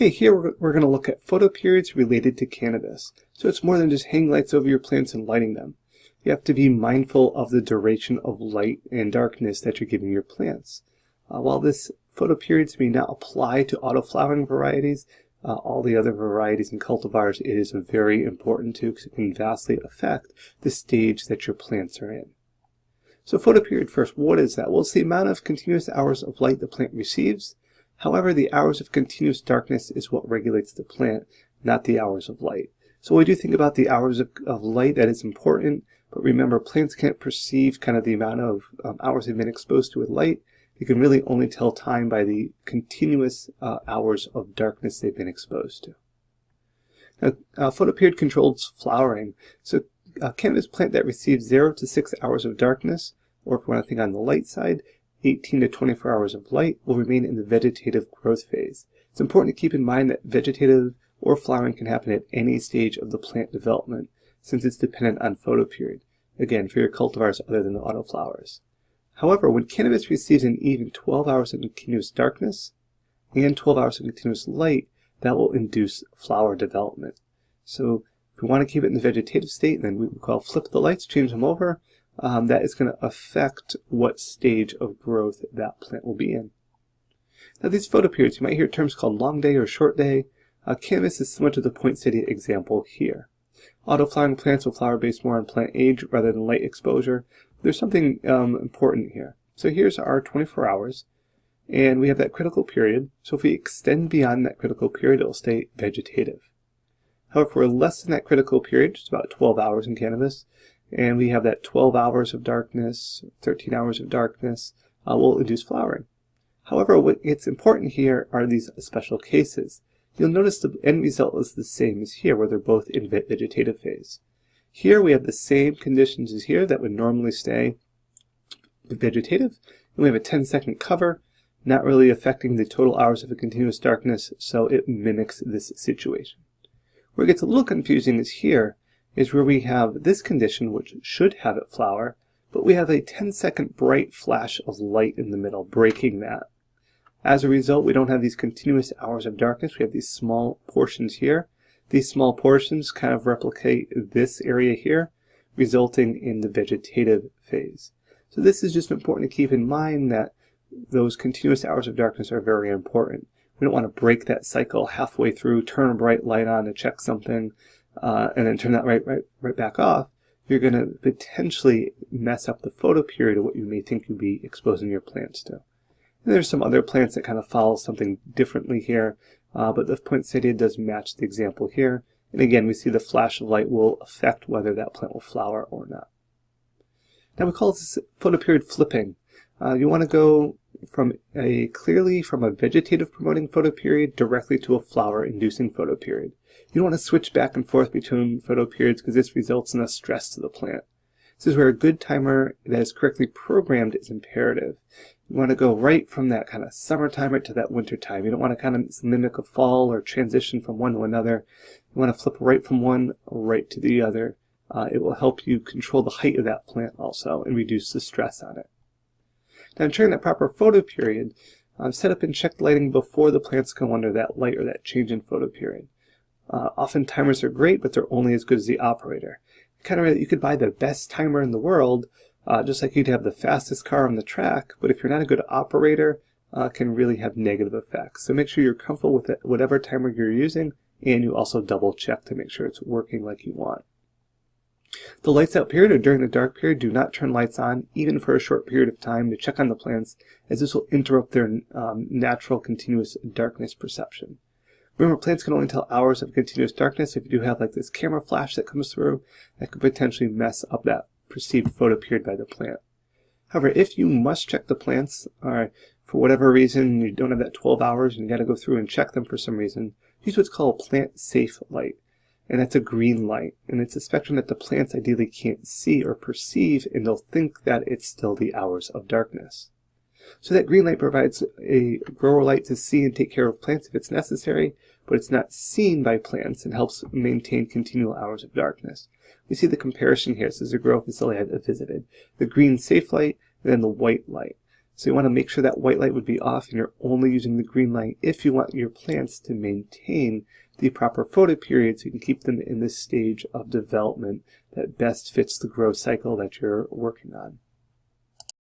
Okay, here we're going to look at photoperiods related to cannabis. So it's more than just hanging lights over your plants and lighting them. You have to be mindful of the duration of light and darkness that you're giving your plants. While this photoperiods may not apply to auto-flowering varieties, all the other varieties and cultivars, it is very important too, because it can vastly affect the stage that your plants are in. So photoperiod first, what is that? Well, it's the amount of continuous hours of light the plant receives. However, the hours of continuous darkness is what regulates the plant, not the hours of light. So when we do think about the hours of light, that is important, but remember, plants can't perceive kind of the amount of hours they've been exposed to with light. They can really only tell time by the continuous hours of darkness they've been exposed to. Now, photoperiod controls flowering. So a cannabis plant that receives 0 to 6 hours of darkness, or if we want to think on the light side, 18 to 24 hours of light, will remain in the vegetative growth phase. It's important to keep in mind that vegetative or flowering can happen at any stage of the plant development, since it's dependent on photoperiod, again, for your cultivars other than the autoflowers. However, when cannabis receives an even 12 hours of continuous darkness and 12 hours of continuous light, that will induce flower development. So if we want to keep it in the vegetative state, then we call flip the lights, change them over. That is going to affect what stage of growth that plant will be in. Now these photoperiods, you might hear terms called long day or short day. Cannabis is similar to the poinsettia example here. Auto-flowering plants will flower based more on plant age rather than light exposure. There's something important here. So here's our 24 hours, and we have that critical period. So if we extend beyond that critical period, it will stay vegetative. However, if we're less than that critical period, which is about 12 hours in cannabis, and we have that 12 hours of darkness, 13 hours of darkness, will induce flowering. However, what's important here are these special cases. You'll notice the end result is the same as here, where they're both in vegetative phase. Here we have the same conditions as here that would normally stay vegetative, and we have a 10-second cover, not really affecting the total hours of a continuous darkness, so it mimics this situation. Where it gets a little confusing is where we have this condition, which should have it flower, but we have a 10-second bright flash of light in the middle, breaking that. As a result, we don't have these continuous hours of darkness. We have these small portions here. These small portions kind of replicate this area here, resulting in the vegetative phase. So this is just important to keep in mind, that those continuous hours of darkness are very important. We don't want to break that cycle halfway through, turn a bright light on to check something, and then turn that right back off. You're going to potentially mess up the photoperiod of what you may think you'd be exposing your plants to. And there's some other plants that kind of follow something differently here, but the poinsettia does match the example here. And again, we see the flash of light will affect whether that plant will flower or not. Now we call this photoperiod flipping. You want to go clearly from a vegetative promoting photoperiod directly to a flower inducing photoperiod. You don't want to switch back and forth between photoperiods, because this results in a stress to the plant. This is where a good timer that is correctly programmed is imperative. You want to go right from that kind of summertime right to that winter time. You don't want to kind of mimic a fall or transition from one to another. You want to flip right from one right to the other. It will help you control the height of that plant also and reduce the stress on it. Now, ensuring that proper photoperiod, set up and check the lighting before the plants go under that light or that change in photoperiod. Often timers are great, but they're only as good as the operator. You could buy the best timer in the world, just like you'd have the fastest car on the track, but if you're not a good operator, can really have negative effects. So make sure you're comfortable with it, whatever timer you're using, and you also double check to make sure it's working like you want. The lights out period, or during the dark period, do not turn lights on, even for a short period of time, to check on the plants, as this will interrupt their natural continuous darkness perception. Remember, plants can only tell hours of continuous darkness. If you do have like this camera flash that comes through, that could potentially mess up that perceived photoperiod by the plant. However, if you must check the plants, or for whatever reason you don't have that 12 hours and you got to go through and check them for some reason, use what's called a plant safe light. And that's a green light, and it's a spectrum that the plants ideally can't see or perceive, and they'll think that it's still the hours of darkness. So that green light provides a grower light to see and take care of plants if it's necessary, but it's not seen by plants and helps maintain continual hours of darkness. We see the comparison here. This is a grow facility I've visited. The green safe light, and then the white light. So you want to make sure that white light would be off and you're only using the green light if you want your plants to maintain the proper photoperiod so you can keep them in this stage of development that best fits the growth cycle that you're working on.